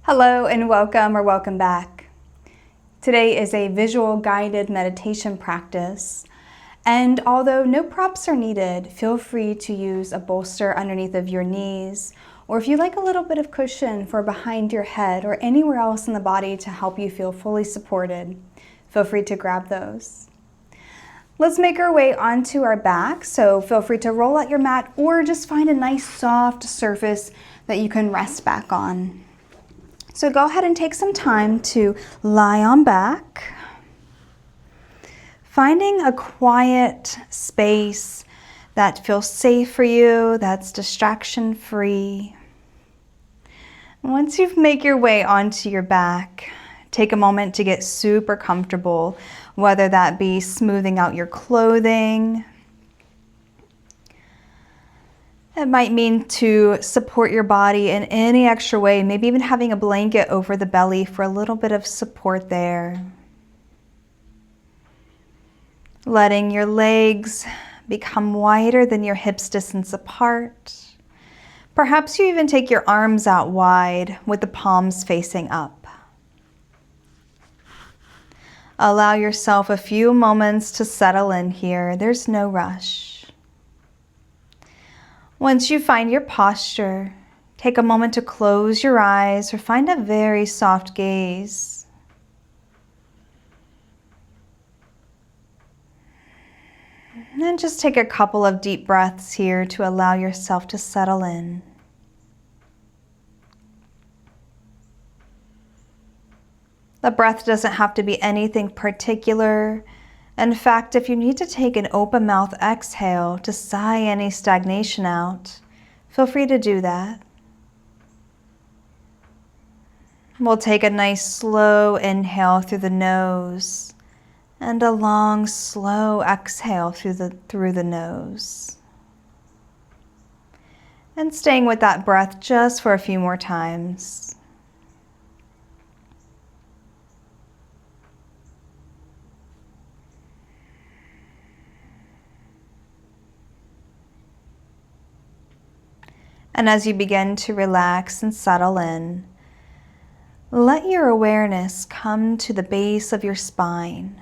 Hello and welcome or welcome back. Today is a visual guided meditation practice, and although no props are needed, feel free to use a bolster underneath of your knees, or if you like a little bit of cushion for behind your head or anywhere else in the body to help you feel fully supported, feel free to grab those. Let's make our way onto our back, so feel free to roll out your mat or just find a nice soft surface that you can rest back on. So go ahead and take some time to lie on back, finding a quiet space that feels safe for you, that's distraction-free. Once you've made your way onto your back, take a moment to get super comfortable, whether that be smoothing out your clothing. It might mean to support your body in any extra way, maybe even having a blanket over the belly for a little bit of support there. Letting your legs become wider than your hips distance apart. Perhaps you even take your arms out wide with the palms facing up. Allow yourself a few moments to settle in here. There's no rush. Once you find your posture, take a moment to close your eyes or find a very soft gaze. And then just take a couple of deep breaths here to allow yourself to settle in. The breath doesn't have to be anything particular. In fact, if you need to take an open mouth exhale to sigh any stagnation out, feel free to do that. We'll take a nice slow inhale through the nose and a long slow exhale through the nose. And staying with that breath just for a few more times. And as you begin to relax and settle in, let your awareness come to the base of your spine.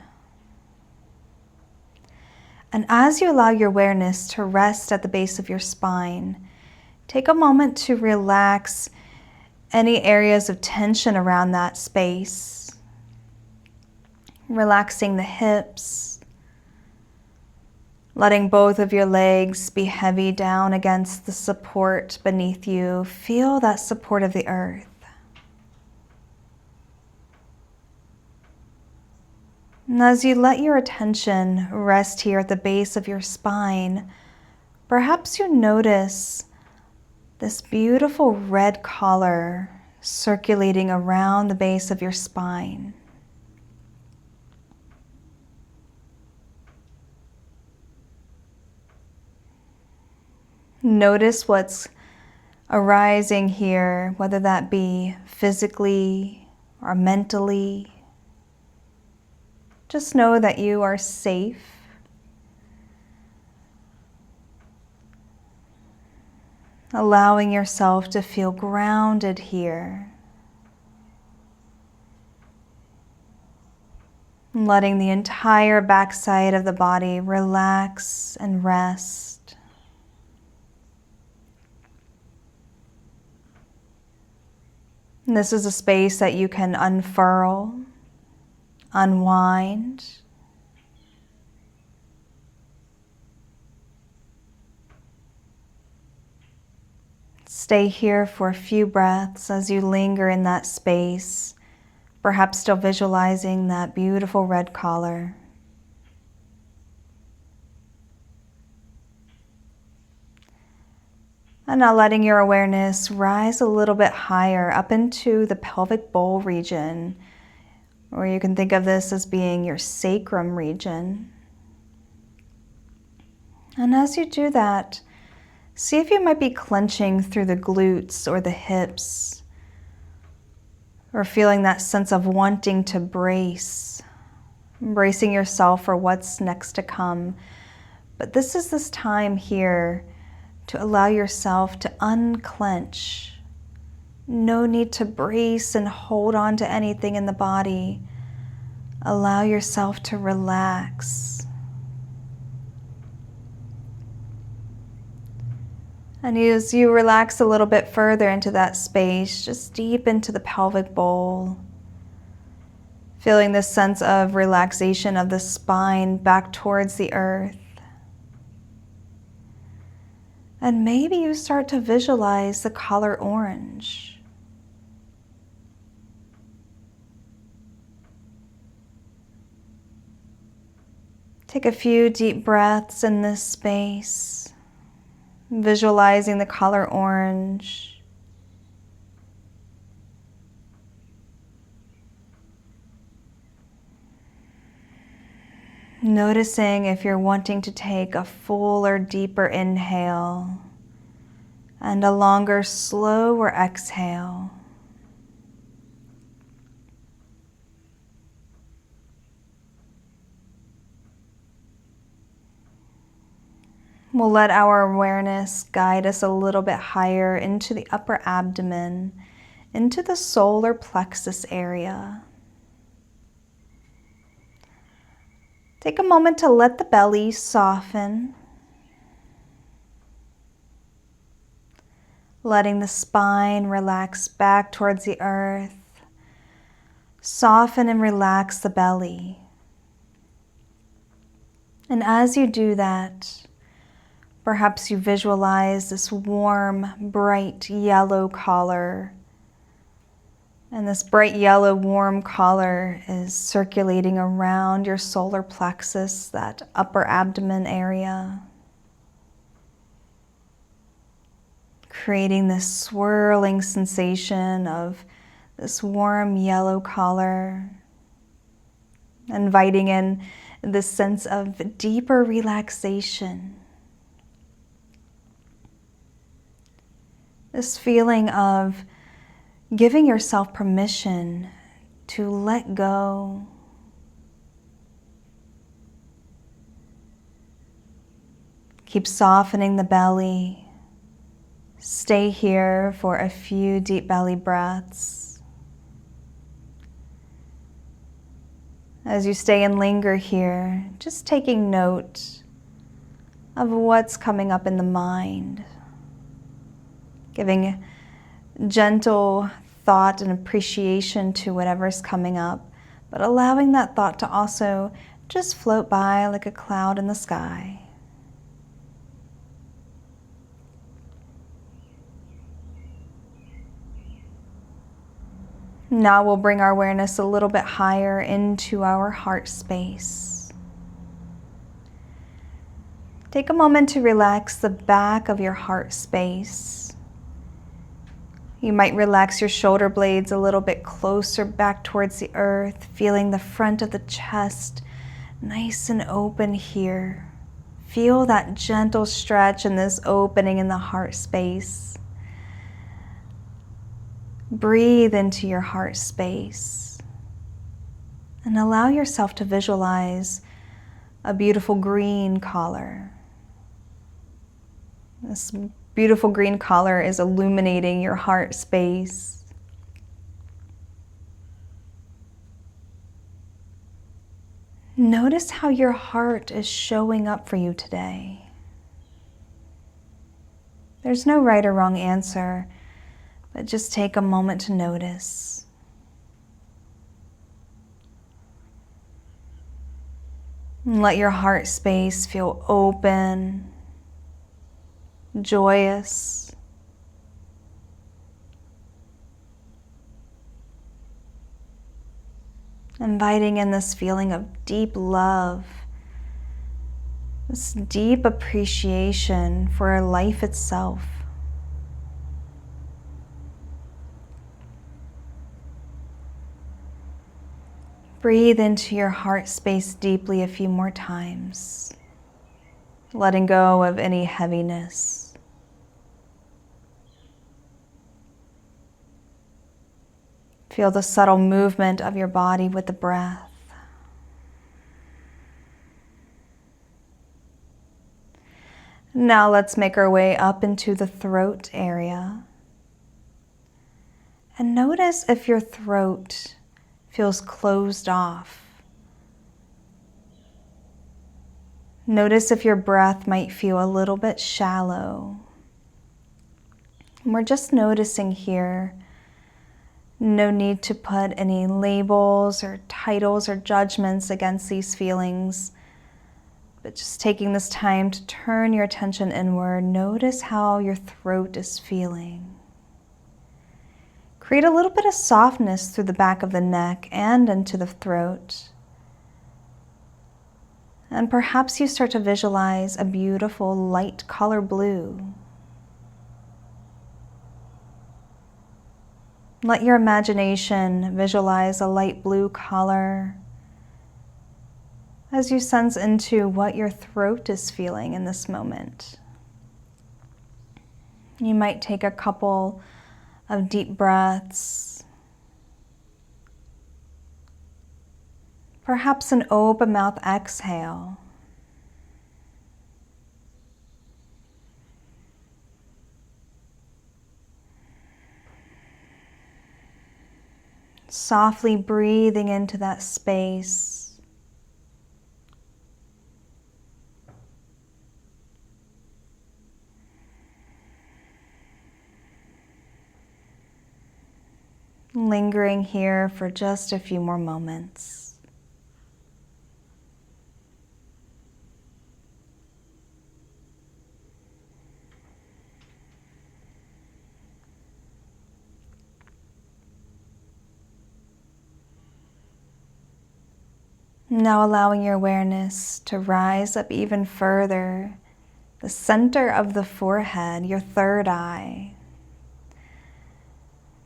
And as you allow your awareness to rest at the base of your spine, take a moment to relax any areas of tension around that space. Relaxing the hips, letting both of your legs be heavy down against the support beneath you. Feel that support of the earth. And as you let your attention rest here at the base of your spine, perhaps you notice this beautiful red color circulating around the base of your spine. Notice what's arising here, whether that be physically or mentally. Just know that you are safe. Allowing yourself to feel grounded here. Letting the entire backside of the body relax and rest. And this is a space that you can unfurl, unwind. Stay here for a few breaths as you linger in that space, perhaps still visualizing that beautiful red color. And now letting your awareness rise a little bit higher up into the pelvic bowl region, or you can think of this as being your sacrum region. And as you do that, see if you might be clenching through the glutes or the hips, or feeling that sense of wanting to brace, bracing yourself for what's next to come. But this is this time here to allow yourself to unclench No need to brace and hold on to anything in the body. Allow yourself to relax. And as you relax a little bit further into that space, just deep into the pelvic bowl, feeling this sense of relaxation of the spine back towards the earth. And maybe you start to visualize the color orange. Take a few deep breaths in this space, visualizing the color orange. Noticing if you're wanting to take a fuller, deeper inhale and a longer, slower exhale. We'll let our awareness guide us a little bit higher into the upper abdomen, into the solar plexus area. Take a moment to let the belly soften, letting the spine relax back towards the earth. Soften and relax the belly. And as you do that, perhaps you visualize this warm, bright yellow color. And this bright yellow, warm color is circulating around your solar plexus, that upper abdomen area, creating this swirling sensation of this warm yellow color, inviting in this sense of deeper relaxation. This feeling of giving yourself permission to let go. Keep softening the belly. Stay here for a few deep belly breaths. As you stay and linger here, just taking note of what's coming up in the mind. Giving gentle thought and appreciation to whatever's coming up, but allowing that thought to also just float by like a cloud in the sky. Now we'll bring our awareness a little bit higher into our heart space. Take a moment to relax the back of your heart space. You might relax your shoulder blades a little bit closer back towards the earth, feeling the front of the chest nice and open here. Feel that gentle stretch and this opening in the heart space. Breathe into your heart space and allow yourself to visualize a beautiful green color. This beautiful green color is illuminating your heart space. Notice how your heart is showing up for you today. There's no right or wrong answer, but just take a moment to notice. And let your heart space feel open, joyous. Inviting in this feeling of deep love, this deep appreciation for life itself. Breathe into your heart space deeply a few more times, letting go of any heaviness. Feel the subtle movement of your body with the breath. Now let's make our way up into the throat area. And notice if your throat feels closed off. Notice if your breath might feel a little bit shallow. And we're just noticing here. No need to put any labels or titles or judgments against these feelings, but just taking this time to turn your attention inward. Notice how your throat is feeling. Create a little bit of softness through the back of the neck and into the throat. And perhaps you start to visualize a beautiful light color blue. Let your imagination visualize a light blue color as you sense into what your throat is feeling in this moment. You might take a couple of deep breaths, perhaps an open mouth exhale. Softly breathing into that space. Lingering here for just a few more moments. Now allowing your awareness to rise up even further, the center of the forehead, your third eye.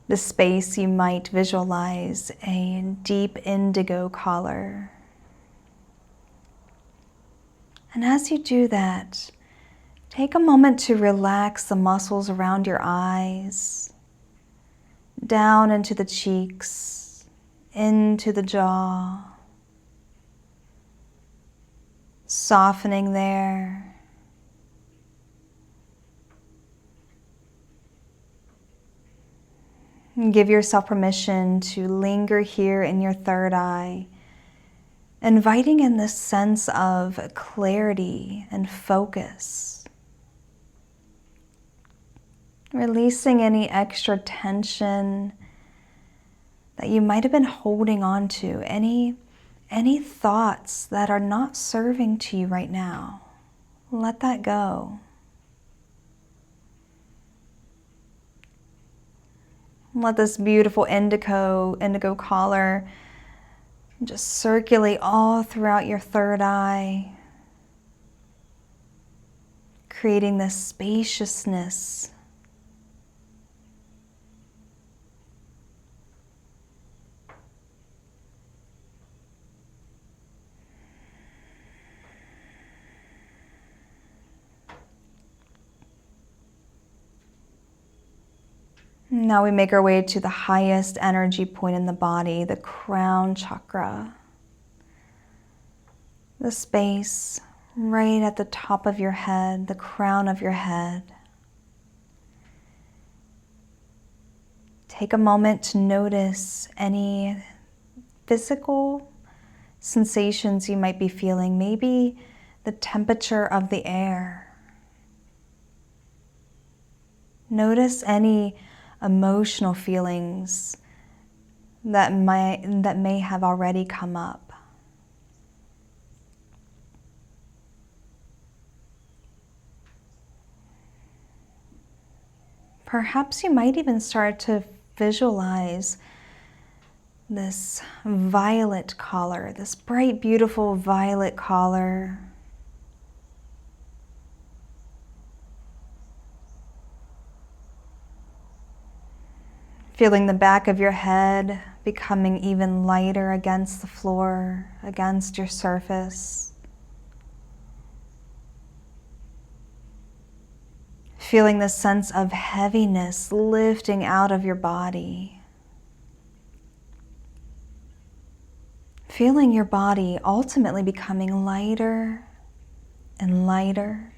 The space you might visualize a deep indigo color. And as you do that, take a moment to relax the muscles around your eyes, down into the cheeks, into the jaw. Softening there. And give yourself permission to linger here in your third eye, inviting in this sense of clarity and focus. Releasing any extra tension that you might have been holding on to, any thoughts that are not serving to you right now. Let that go. Let this beautiful indigo color just circulate all throughout your third eye, creating this spaciousness. Now we make our way to the highest energy point in the body, the crown chakra. The space right at the top of your head, the crown of your head. Take a moment to notice any physical sensations you might be feeling, maybe the temperature of the air. Notice any emotional feelings that may have already come up. Perhaps you might even start to visualize this violet color, this bright, beautiful violet color. Feeling the back of your head becoming even lighter against the floor, against your surface. Feeling the sense of heaviness lifting out of your body. Feeling your body ultimately becoming lighter and lighter.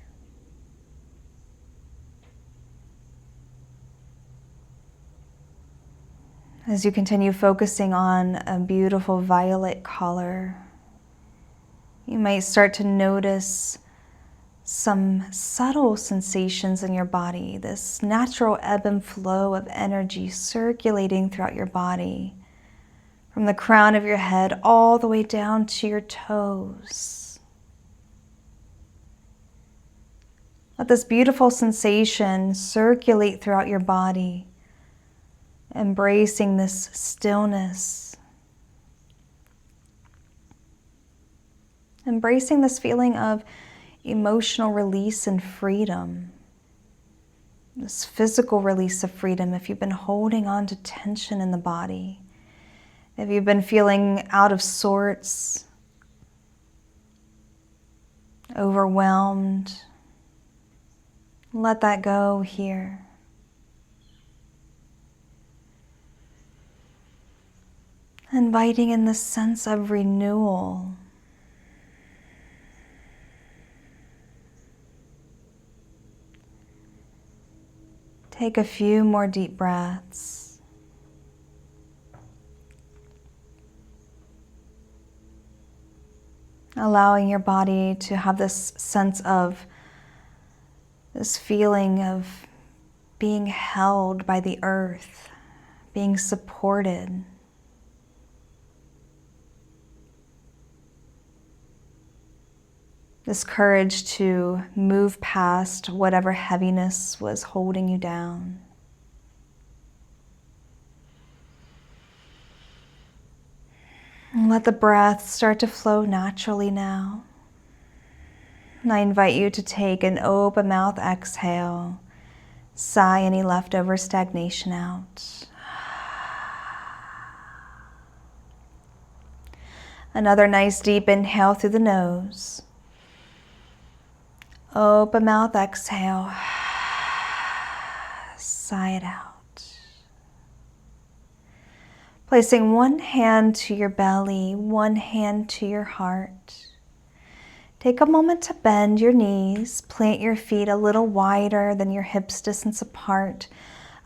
As you continue focusing on a beautiful violet color, you might start to notice some subtle sensations in your body, this natural ebb and flow of energy circulating throughout your body, from the crown of your head all the way down to your toes. Let this beautiful sensation circulate throughout your body, embracing this stillness, embracing this feeling of emotional release and freedom, this physical release of freedom if you've been holding on to tension in the body, if you've been feeling out of sorts, overwhelmed, let that go here. Inviting in the sense of renewal. Take a few more deep breaths. Allowing your body to have this sense of, this feeling of being held by the earth, being supported. This courage to move past whatever heaviness was holding you down. And let the breath start to flow naturally now. And I invite you to take an open mouth exhale. Sigh any leftover stagnation out. Another nice deep inhale through the nose. Open mouth exhale. Sigh it out. Placing one hand to your belly, one hand to your heart. Take a moment to bend your knees. Plant your feet a little wider than your hips distance apart.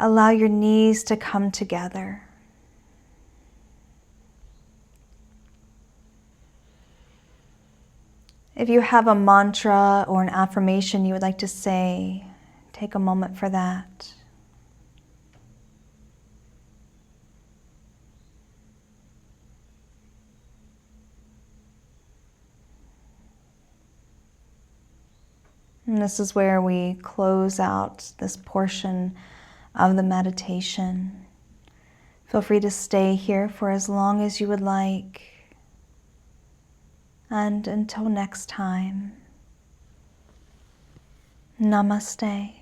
Allow your knees to come together. If you have a mantra or an affirmation you would like to say, take a moment for that. And this is where we close out this portion of the meditation. Feel free to stay here for as long as you would like. And until next time, Namaste.